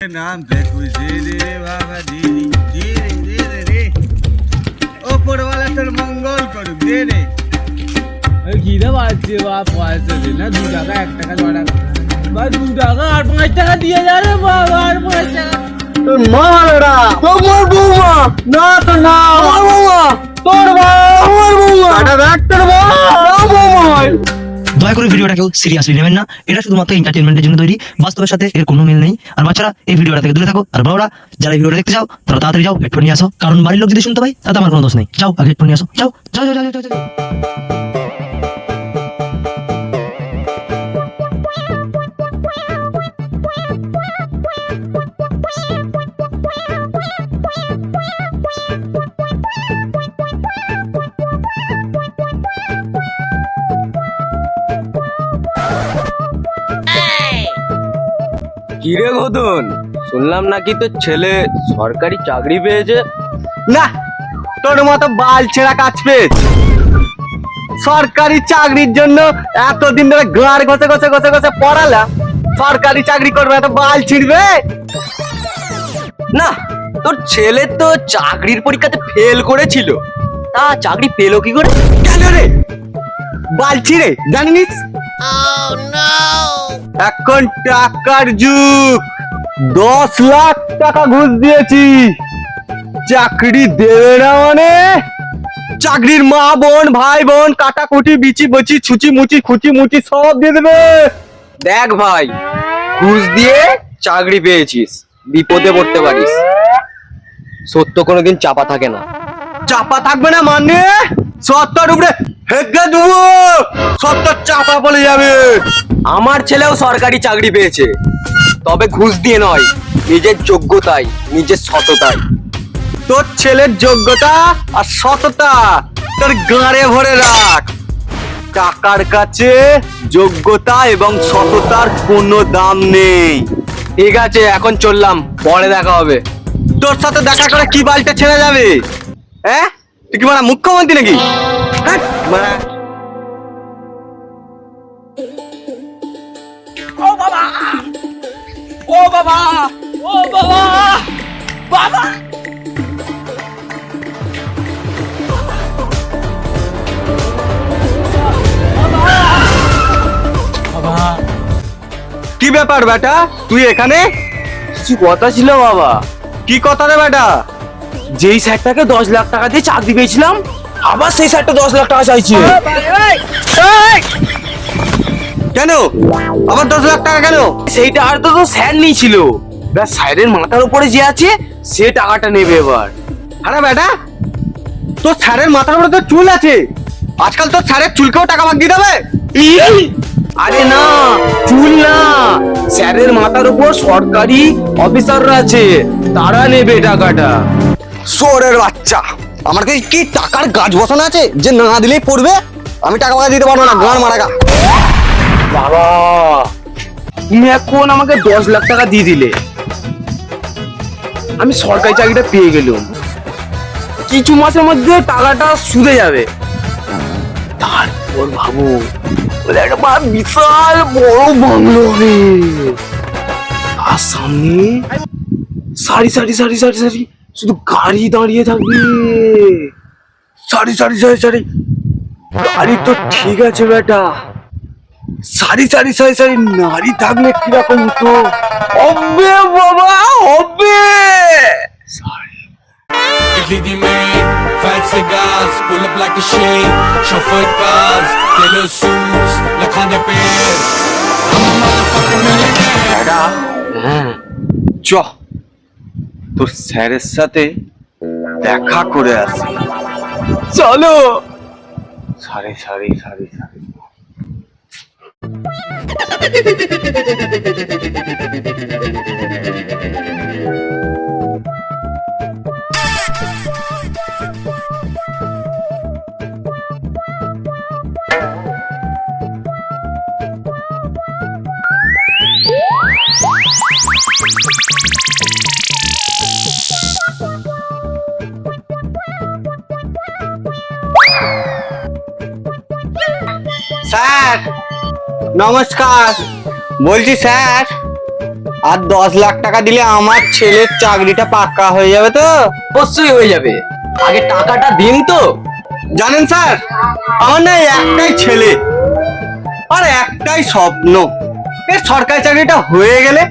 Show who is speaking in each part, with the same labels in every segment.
Speaker 1: नाम पे कुछ दे दे रे बाबा दीदी दे रे दे रे ऊपर वाला তোর মঙ্গল করুক দে রে এই গিরা বাজছে বাপ পয়সা দে না 2 টাকা 1 টাকা 2 টাকা ভাই 2 টাকা আর 5 টাকা দিয়ে যা রে বাবা আর 5 টাকা তোর মা ভালোরা তোমার বৌমা না তো না আমার বৌমা তোর মা আমার বৌমা এটা দেখ তোর মা বৌমা
Speaker 2: দয়া করে ভিডিওটা কেউ সিরিয়াসলি নেবেন না, এটা শুধুমাত্র এন্টারটেইনমেন্টের জন্য তৈরি, বাস্তবের সাথে এর কোনো মিল নেই। আর বাচ্চারা এই ভিডিওটা থেকে দূরে থাকো, আর বড়রা যারা এই ভিডিওটা দেখতে চাও তারা তাড়াতাড়ি যাও হেডফোন নিয়ে আসো, কারণ বাড়ির লোক যদি শুনতে পাই তাতে আমার কোনো দোষ নেই। যাও আগে হেডফোন নিয়ে আসো, যাও যাও যাও যাও যাও।
Speaker 3: কিরে ঘদন, শুনলাম নাকি তোর ছেলে সরকারি চাকরি পেয়েছে?
Speaker 1: না তোর মতো বাল ছেঁড়া কাজ পেয়েছে। সরকারি চাকরির জন্য এতদিন ধরে গাড় ঘষে ঘষে ঘষে ঘষে পড়ালাম, সরকারি চাকরি করবে এত বাল ছিড়বে?
Speaker 3: না, তোর ছেলে তো চাকরির পরীক্ষাতে ফেল করেছিল, তা চাকরি পেলো কি করে?
Speaker 1: কেন রে বাল ছিড়ে জানিস? এখন টাকার যুগ, 10 লাখ টাকা ঘুষ দিয়েছি, চাকরি দেবে না মানে চাকরির মা বোন ভাই বোন কাটাকুটি বিচি বচি ছুচি মুচি খুচি মুচি সব দিয়ে দেবে।
Speaker 3: দেখ ভাই, ঘুষ দিয়ে চাকরি পেয়েছিস, বিপদে পড়তে পারিস। সত্য কোনোদিন চাপা থাকে না।
Speaker 1: চাপা থাকবে না মানে সত্তর উপরে হেগে দেবো, সত্তর চাপা বলে যাবে।
Speaker 3: আমার ছেলেও সরকারি চাকরি পেয়েছে, তবে ঘুষ দিয়ে নয়, নিজের যোগ্যতায়, নিজের সততায়।
Speaker 1: তোর ছেলের যোগ্যতা আর সততা তোর গাঁড়ে ভরে রাখ। টাকার কাছে যোগ্যতা এবং সততার কোনো দাম নেই।
Speaker 3: ঠিক আছে, এখন চললাম, পরে দেখা হবে।
Speaker 1: তোর সাথে দেখা করে কি বালটা ছেড়ে যাবে? হ্যাঁ তুই কি মানে মুখ্যমন্ত্রী নাকি? হ্যাঁ মানে
Speaker 3: ও বাবা, ও বাবা, ও বাবা, বাবা।
Speaker 1: কি ব্যাপার বেটা, তুই এখানে?
Speaker 3: কিছু কথা ছিল বাবা।
Speaker 1: কি কথা রে বেটা?
Speaker 3: যেই স্যারটাকে 10 লাখ টাকা দিয়ে চাকরি পেয়েছিলাম, আবার সেই স্যারটা 10 লাখ টাকা চাইছে।
Speaker 1: কেন আবার 10 লাখ টাকা কেন?
Speaker 3: সেইটা আর তো স্যার নিয়েছিল, ব্যাস স্যারের মাথার উপরে যে আছে সে টাকাটা নেবে এবার।
Speaker 1: আরে বেটা, তোর স্যারের মাথার উপরে তো চুল আছে, আজকাল তোর স্যারের চুলকেও টাকা ভাগ দিয়ে দেবে?
Speaker 3: আরে না, চুল না, স্যারের মাথার উপর সরকারি অফিসাররা আছে, তারা নেবে টাকাটা।
Speaker 1: সোরের বাচ্চা, আমার কাছে কি টাকার গাছ বসানো আছে যে না দিলেই পড়বে? আমি টাকা পয়সা দিতে পারবো না, গান মারা।
Speaker 3: বাবা, তুমি এখন আমাকে 10 লাখ টাকা দিয়ে দিলে, আমি সরকারি চাকরিটা পেয়ে গেলাম, কিছু মাসের মধ্যে টাকাটা সুদে যাবে। তারপর ভাবো, বলে একটা বিশাল বড় বাংলো হবে, আর সামনে সারি সারি সারি সারি সারি শুধু গাড়ি দাঁড়িয়ে থাকবে, সারি সারি সারি সারি গাড়ি। তো ঠিক আছে বেটা, সারি সারি সারি সারি নারী থাকলে কিরকম তো হবে বাবা, হবে।
Speaker 4: Didi man, fat cigars, pull up like a shade, chauffeur cars, tailor suits, lakhane pe. I'm a motherfucking millionaire.
Speaker 3: হ্যাঁ,
Speaker 1: চ তোর স্যারের সাথে দেখা করে আসি।
Speaker 3: চলো।
Speaker 1: সারি সারি সারি সারি স্যার নমস্কার, বলছি স্যার
Speaker 3: আর 10 লাখ টাকা দিলে আমার ছেলের চাকরিটা পাক্কা হয়ে যাবে তো?
Speaker 5: অবশ্যই হয়ে যাবে, আগে টাকাটা দিন তো।
Speaker 3: জানেন স্যার, আমার না একটাই ছেলে আর একটাই স্বপ্ন, এর সরকারি চাকরিটা হয়ে গেলে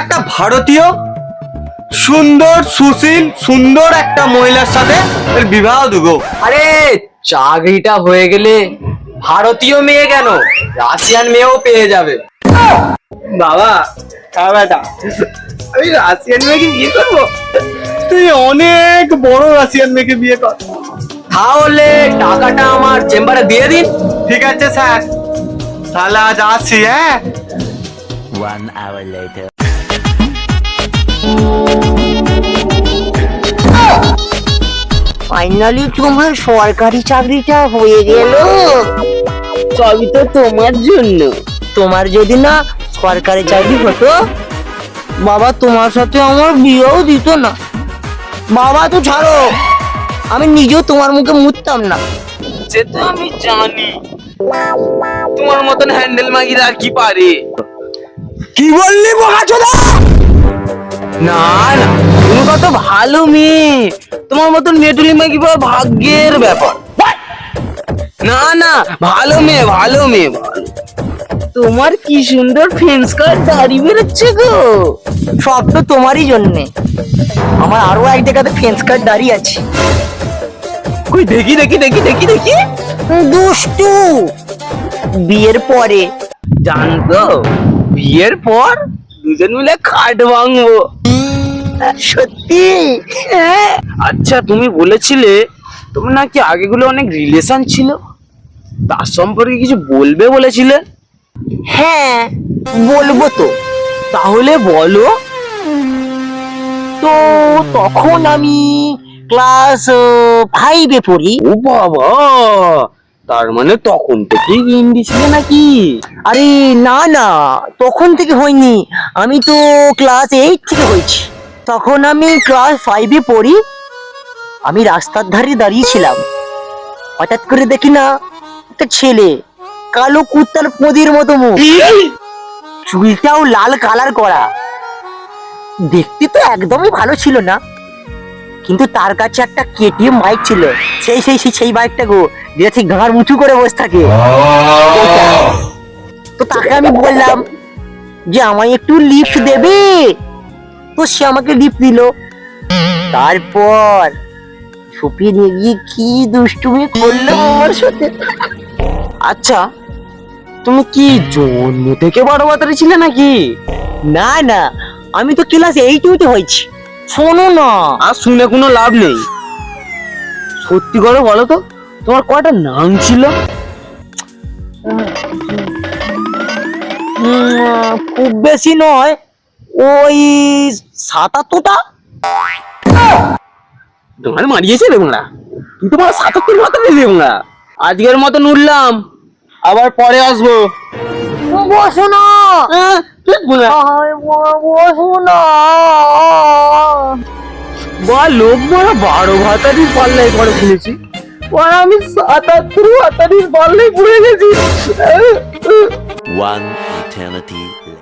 Speaker 3: একটা ভারতীয় সুন্দর সুশীল সুন্দর একটা মহিলার সাথে এর বিবাহ দেবো।
Speaker 5: আরে চাকরিটা হয়ে গেলে ভারতীয় মেয়ে কেন, রাশিয়ান মেয়েও পেয়ে যাবে।
Speaker 3: বাবা, হ্যাঁ বেটা, আমি রাশিয়ান মেয়েকে বিয়ে করবো? তুই অনেক বড় রাশিয়ান মেয়েকে বিয়ে কর।
Speaker 5: তাহলে টাকাটা আমার চেম্বারে দিয়ে দিন।
Speaker 3: ঠিক আছে স্যার, তাহলে আজ আসছি। হ্যাঁ,
Speaker 6: ফাইনালি তোমার সরকারি চাকরিটা হয়ে গেল। সবই তো তোমার জন্য। তোমার যদি না সরকারি চাকরি হতো, বাবা তোমার সাথে আমার বিয়েও দিত না। বাবা তো ছাড়ো, আমি নিজেও তোমার মুখে মুততাম না।
Speaker 3: সে তো আমি জানি, তোমার মতন হ্যান্ডেল মাগিরা আর কি পারে। কি বললি বোকাচোদা?
Speaker 5: না না, তুমি কত ভালো মেয়ে, তোমার মতন মেটুলি মাগি পাওয়া ভাগ্যের ব্যাপার। না না, ভালো মেয়ে ভালো মেয়ে ভালো।
Speaker 6: তোমার কি সুন্দর ফেন্স কার্ড দাড়ি বেরোচ্ছে গো। সব তো তোমারই জন্যে। আমার আরো এক জায়গাতে ফেন্স কার্ড দাড়ি আছে।
Speaker 5: কই দেখি দেখি দেখি দেখি দেখি।
Speaker 6: দুষ্টু, বিয়ের পরে
Speaker 5: জানতো বিয়ের পর দুজন মিলে খাট ভাঙবো।
Speaker 6: সত্যি? হ্যাঁ।
Speaker 5: আচ্ছা, তুমি বলেছিলে তোমার নাকি আগেগুলো অনেক রিলেশন ছিল, তার সম্পর্কে কিছু বলবে বলেছিলে।
Speaker 6: হ্যাঁ, বলবো তো।
Speaker 5: তাহলে বলো।
Speaker 6: তো তখন আমি ক্লাস 5-এ পড়ি।
Speaker 5: ও বাবা, তার মানে তখন থেকেই বিয়ে দিছিলে নাকি?
Speaker 6: আরে না না, তখন থেকে হয়নি, আমি তো ক্লাস 8 থেকে হয়েছি। তখন আমি ক্লাস 5-এ পড়ি। আমি রাস্তার ধারে দাঁড়িয়েছিলাম, হঠাৎ করে দেখি না একটা ছেলে, কালো কুত্তার পদির মতো মুখ, চুলটাও লাল কালার করা। দেখতে তো একদমই ভালো ছিল না, কিন্তু তার কাছে একটা কেটিএম বাইক ছিল। সেই বাইকটা গো, যেটা ঠিক ঘাড় উঁচু করে বসে থাকে। ওটা। তো তাকে আমি বললাম যে আমায় একটু লিফট দেবে, তো সে আমাকে লিফট দিল। তারপর ছুপি নিয়ে গিয়ে কি দুষ্টুমি করলো আমার সাথে।
Speaker 5: আচ্ছা, তুমি কি জন্ম থেকে বড় বাতারি ছিলে নাকি?
Speaker 6: না না, আমি তো ক্লাস 8-এ হয়েছি। শোনো না,
Speaker 5: আর শুনে কোনো লাভ নেই, সত্যি করে বলো তো, তোমার কয়টা নাম ছিল?
Speaker 6: খুব বেশি নয়, ওই 77টা।
Speaker 5: তোমার মারিয়েছে রে বাংলা, তুই তোমার 77 মতো দিলি বাংলা। আজকের মতন উঠলাম, আবার পরে আসবো।
Speaker 6: বসো না, বসো না।
Speaker 5: বা লোক বড় 12 ভাতারির পাল্লায় পড়ে ফেলেছি, আর আমি 77 ভাতারির পাল্লায় পড়ে গেছি।
Speaker 7: One eternity later.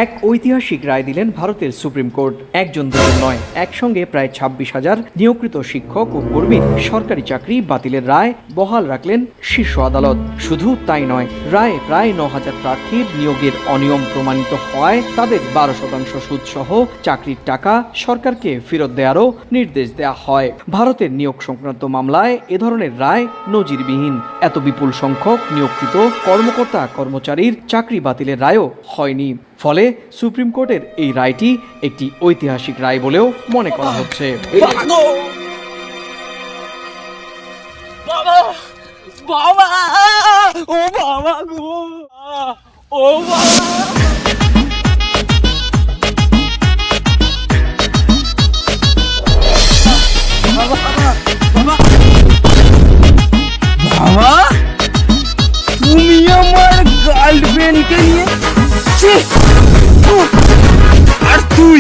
Speaker 8: এক ঐতিহাসিক রায় দিলেন ভারতের সুপ্রিম কোর্ট। একজন দুজন নয়, একসঙ্গে প্রায় 26,000 নিয়োগকৃত শিক্ষক ও কর্মীর সরকারি চাকরি বাতিলের রায় বহাল রাখলেন শীর্ষ আদালত। শুধু তাই নয়, রায়ে প্রায় 9,000 প্রার্থীর নিয়োগের অনিয়ম প্রমাণিত হওয়ায় তাদের 12% সুদ সহ চাকরির টাকা সরকারকে ফেরত দেওয়ারও নির্দেশ দেওয়া হয়। ভারতের নিয়োগ সংক্রান্ত মামলায় এ ধরনের রায় নজিরবিহীন। এত বিপুল সংখ্যক নিয়োগকৃত কর্মকর্তা কর্মচারীর চাকরি বাতিলের রায়ও হয়নি। ফলে সুপ্রিম কোর্টের এই রায়টি একটি ঐতিহাসিক রায় বলেও মনে করা হচ্ছে।
Speaker 5: বাবা, তুমি আমার গার্লফ্রেন্ডকে নিয়ে, আর তুই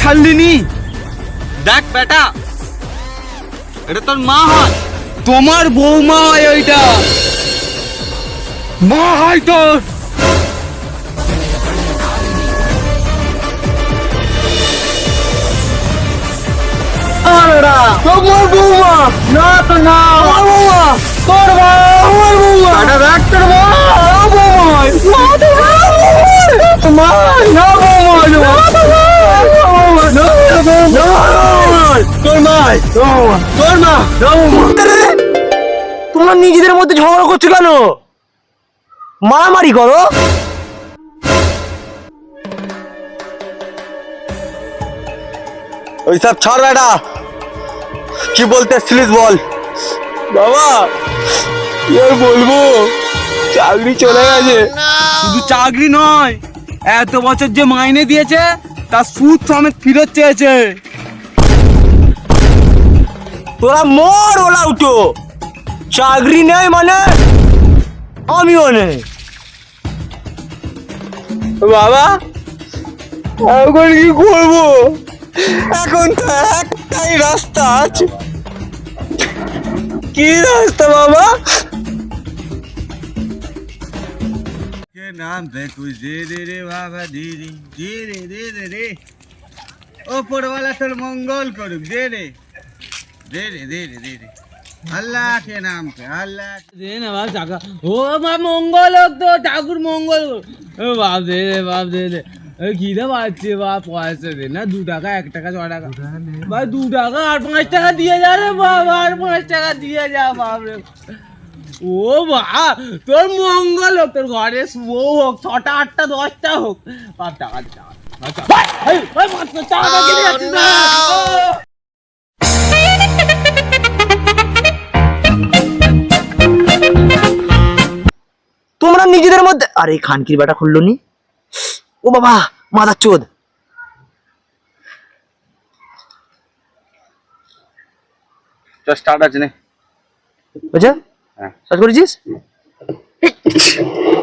Speaker 1: ছাড়লি নি? দেখ বেটা, এটা তোর মা হয়, তোমার বৌমা হয় ওইটা, মা হয় তোর।
Speaker 6: তোমার বৌমা না তো না, আমার বৌমা, তোর মা, আমার বৌমা,
Speaker 1: এটা দেখ তোর মা।
Speaker 6: বৌমা, মা তো না, মা না বৌমা, তোমরা নিজেদের মধ্যে ঝগড়া করছো কেন? মারামারি করো।
Speaker 3: ওইসব ছাড় বেটা, কি বলতে এসছিলিস বল। বাবা কি আর বলবো, চাকরি চলে গেছে।
Speaker 1: শুধু চাকরি নয়, এত বছর যে মাইনে দিয়েছে তার সুদ সমেত ফেরত চেয়েছে।
Speaker 6: তোরা মর, ওলা উঠো, চাকরি নেই মানে আমিও নেই।
Speaker 3: বাবা এখন কি করবো, এখন তো একটাই রাস্তা আছে। কি রাস্তা বাবা?
Speaker 1: के नाम पे कुछ दे दे रे बाबा, दे दे दे दे दे दे रे, ऊपर वाला तेरे मंगल करूँ, दे दे दे दे दे दे दे दे, अल्लाह के नाम पे अल्लाह दे ना बाप चाका, ओ बाप मंगल हो तो ठाकुर मंगल, ओ बाप दे बाप दे दे, খিদে পাচ্ছে বাপ, পয়সা দে না, 2 টাকা 1 টাকা 6 টাকা ভাই, 2 টাকা আর 5 টাকা দিয়ে যা রে বাবা, আর 5 টাকা দিয়ে যা বাপ রে। ও বা তোর মঙ্গল হোক, তোর ঘরে বউ হোক, 6টা 8টা 10টা হোক, বাপ টাকা দে, টাকা টাকা কিনে যাচ্ছিস না।
Speaker 6: তোমরা নিজেদের মধ্যে, আরে খানকির বেটা খুললো নি, ও বাবা মাদার চোদ।
Speaker 1: স্টার্ট আছে না,
Speaker 6: বুঝা স্টার্ট করেছিস?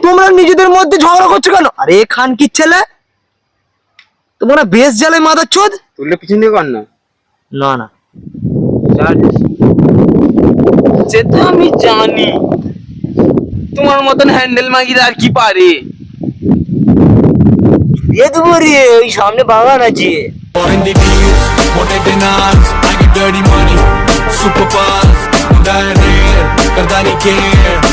Speaker 6: তোমরা নিজেদের মধ্যে ঝগড়া করছো কেন? আরে খানকির ছেলে, তোমরা বেশ জ্বালে মাদার চোদ।
Speaker 3: তুললে পিছন দিয়ে কর না।
Speaker 6: না না,
Speaker 5: সে তো আমি জানি, তোমার মতন হ্যান্ডেল মাগিরা আর কি পারে।
Speaker 6: এ তো বলি ওই সামনে বাগান আছে।
Speaker 4: Foreign deals, mote dinars, I get dirty money, super buzz, diarrhea, kardani care.